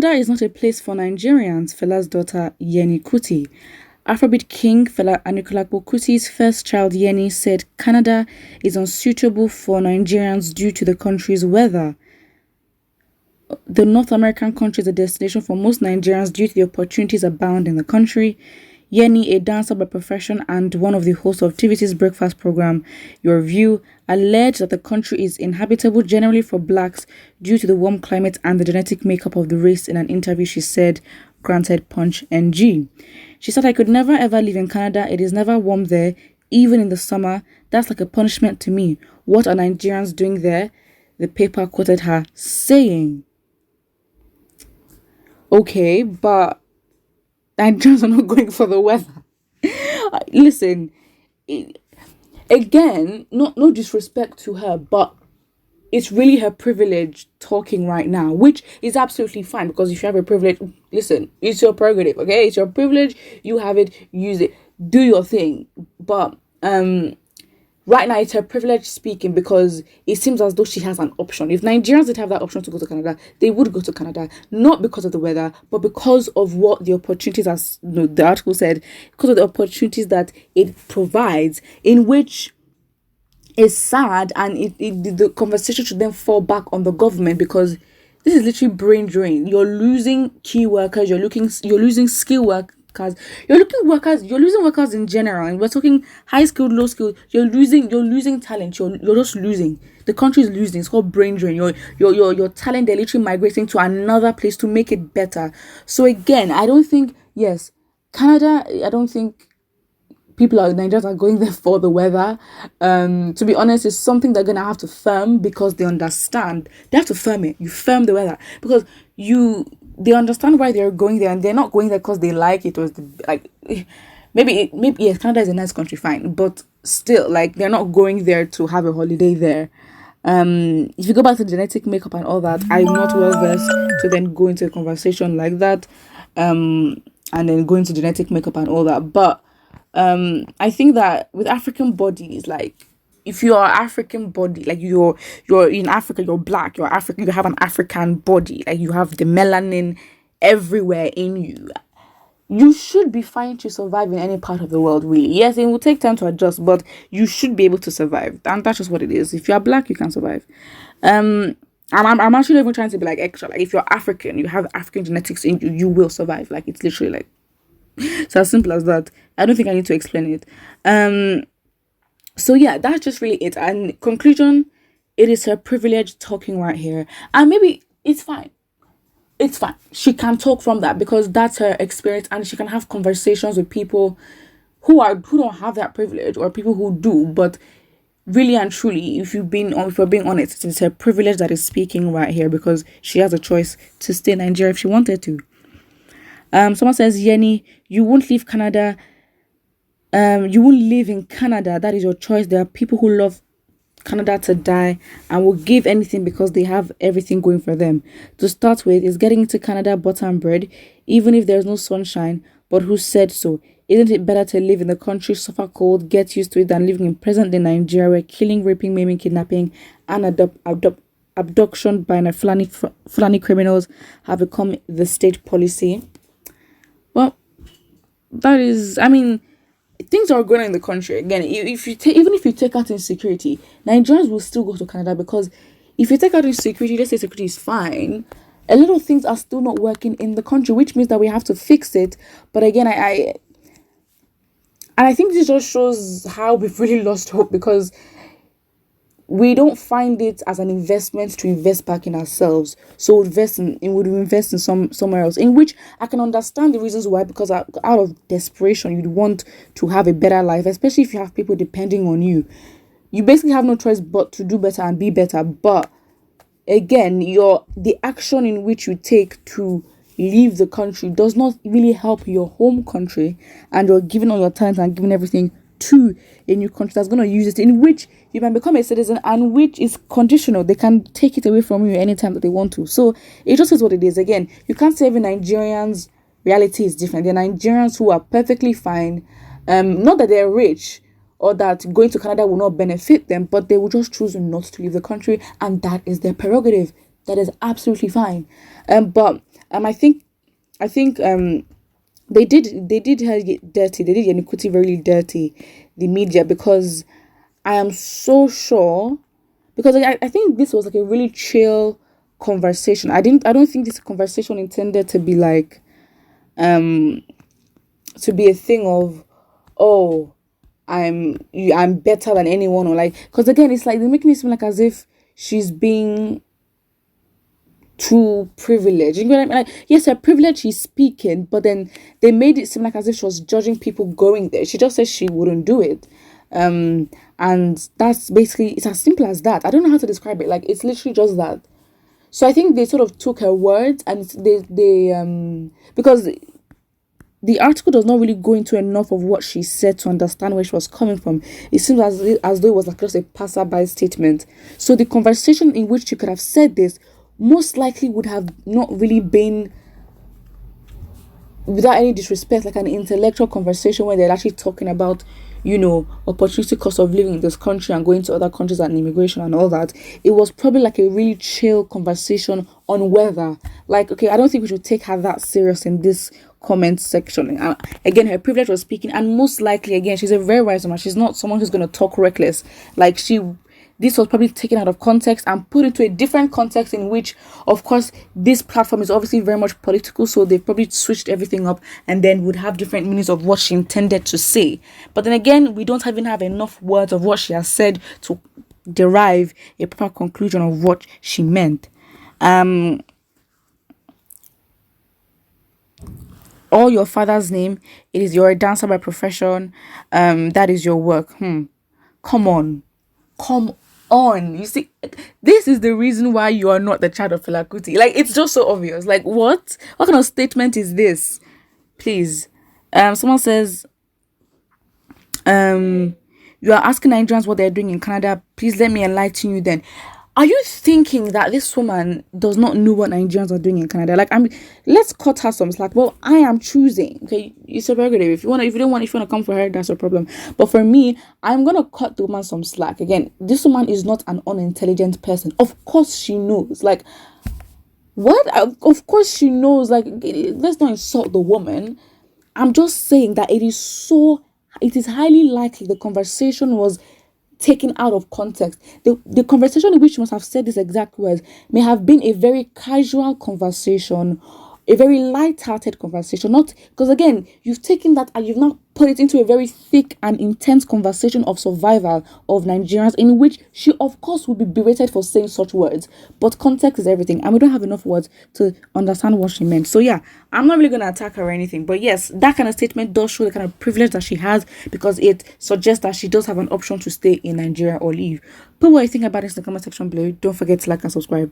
Canada is not a place for Nigerians, Fela's daughter Yeni Kuti. Afrobeat king Fela Anikulapo Kuti's first child Yeni said Canada is unsuitable for Nigerians due to the country's weather. The North American country is a destination for most Nigerians due to the opportunities abound in the country. Yeni, a dancer by profession and one of the hosts of TVC's breakfast program, Your View, alleged that the country is inhabitable generally for blacks due to the warm climate and the genetic makeup of the race in an interview she said granted Punch NG. She said, I could never ever live in Canada. It is never warm there, even in the summer. That's like a punishment to me. What are Nigerians doing there? The paper quoted her saying. Okay, but Nigerians are not going for the weather. Listen, again, no disrespect to her, but it's really her privilege talking right now, which is absolutely fine because if you have a privilege, listen, it's your prerogative, okay? It's your privilege, you have it, use it, do your thing. But right now, it's her privilege speaking because it seems as though she has an option. If Nigerians did have that option to go to Canada, they would go to Canada, not because of the weather, but because of what the opportunities, as the article said, because of the opportunities that it provides, in which is sad, and the conversation should then fall back on the government because this is literally brain drain. You're losing key workers, you're losing skill workers, you're losing workers in general, and we're talking high skilled, low skilled. You're losing talent. You're just losing. The country is losing. It's called brain drain. Your talent, they're literally migrating to another place to make it better. So again, I don't think, yes, Canada, I don't think Nigerians are going there for the weather. To be honest, it's something they're gonna have to firm because they understand. They have to firm it. You firm the weather because they understand why they're going there, and they're not going there because they like it or maybe yes, Canada is a nice country, fine, but still, like, they're not going there to have a holiday there. If you go back to genetic makeup and all that, I'm not well versed to then go into a conversation like that, and then go into genetic makeup and all that. But I think that with African bodies, like, if you are African body, like you're in Africa, you're black, you're African, you have an African body, like you have the melanin everywhere in you, you should be fine to survive in any part of the world, really. Yes, it will take time to adjust, but you should be able to survive, and that's just what it is. If you are black, you can survive. I'm actually even trying to be like extra, like if you're African, you have African genetics in you, you will survive. Like, it's literally like, it's as simple as that. I don't think I need to explain it. So yeah, that's just really it. And conclusion, it is her privilege talking right here. And maybe it's fine. It's fine. She can talk from that because that's her experience, and she can have conversations with people who don't have that privilege, or people who do. But really and truly, if we're being honest, it's her privilege that is speaking right here because she has a choice to stay in Nigeria if she wanted to. Someone says, Yeni, you won't leave Canada. You won't live in Canada. That is your choice. There are people who love Canada to die and will give anything because they have everything going for them. To start with, is getting into Canada butter and bread, even if there's no sunshine. But who said so? Isn't it better to live in the country, suffer cold, get used to it, than living in present-day Nigeria where killing, raping, maiming, kidnapping, and abduction by Fulani criminals have become the state policy? Well, that is, I mean, things are going on in the country. Again, even if you take out insecurity, Nigerians will still go to Canada because if you take out insecurity, let's say security is fine, a lot of things are still not working in the country, which means that we have to fix it. But again, I think this just shows how we've really lost hope because we don't find it as an investment to invest back in ourselves. So we would invest in somewhere else, in which I can understand the reasons why, because out of desperation, you'd want to have a better life, especially if you have people depending on you. You basically have no choice but to do better and be better. But again, the action in which you take to leave the country does not really help your home country, and you're giving all your talent and giving everything to a new country that's going to use it, in which you can become a citizen and which is conditional. They can take it away from you anytime that they want to. So it just is what it is. Again, you can't say every Nigerian's reality is different. There are Nigerians who are perfectly fine, not that they're rich or that going to Canada will not benefit them, but they will just choose not to leave the country, and that is their prerogative. That is absolutely fine. But I think they did her dirty. They did Yeni Kuti very dirty, the media, because I am so sure, because I think this was like a really chill conversation. I don't think this conversation intended to be like to be a thing of, oh, I'm better than anyone, or like, because again it's like they're making it seem like as if she's being too privileged. You know what I mean? Like, yes, her privilege she's speaking, but then they made it seem like as if she was judging people going there. She just said she wouldn't do it. And that's basically, it's as simple as that. I don't know how to describe it. Like, it's literally just that. So I think they sort of took her words, and they because the article does not really go into enough of what she said to understand where she was coming from. It seems as though it was like just a passerby statement. So the conversation in which she could have said this most likely would have not really been, without any disrespect, like an intellectual conversation where they're actually talking about, opportunity cost of living in this country and going to other countries and immigration and all that. It was probably like a really chill conversation on weather. Like, okay, I don't think we should take her that serious in this comment section. Again, her privilege was speaking, and most likely, again, she's a very wise woman. She's not someone who's going to talk reckless. Like, this was probably taken out of context and put into a different context in which, of course, this platform is obviously very much political, so they've probably switched everything up and then would have different meanings of what she intended to say. But then again, we don't even have enough words of what she has said to derive a proper conclusion of what she meant. All your father's name, it is, you're a dancer by profession, that is your work. Come on. You see, this is the reason why you are not the child of Fela Kuti. Like, it's just so obvious. Like, what kind of statement is this? Please. Someone says, you are asking Nigerians what they're doing in Canada. Please let me enlighten you then. Are you thinking that this woman does not know what Nigerians are doing in Canada? Like, let's cut her some slack. Well, I am choosing. Okay, it's a prerogative. If you want to come for her, that's a problem. But for me, I'm gonna cut the woman some slack. Again, this woman is not an unintelligent person. Of course, she knows. Like, what? Of course, she knows. Like, let's not insult the woman. I'm just saying that it is highly likely the conversation was taken out of context. The conversation in which she must have said these exact words may have been a very casual conversation, a very light-hearted conversation. Not because, again, you've taken that and you've now put it into a very thick and intense conversation of survival of Nigerians, in which she, of course, will be berated for saying such words. But context is everything, and we don't have enough words to understand what she meant. So yeah, I'm not really going to attack her or anything. But yes, that kind of statement does show the kind of privilege that she has, because it suggests that she does have an option to stay in Nigeria or leave. But what you think about this in the comment section below. Don't forget to like and subscribe.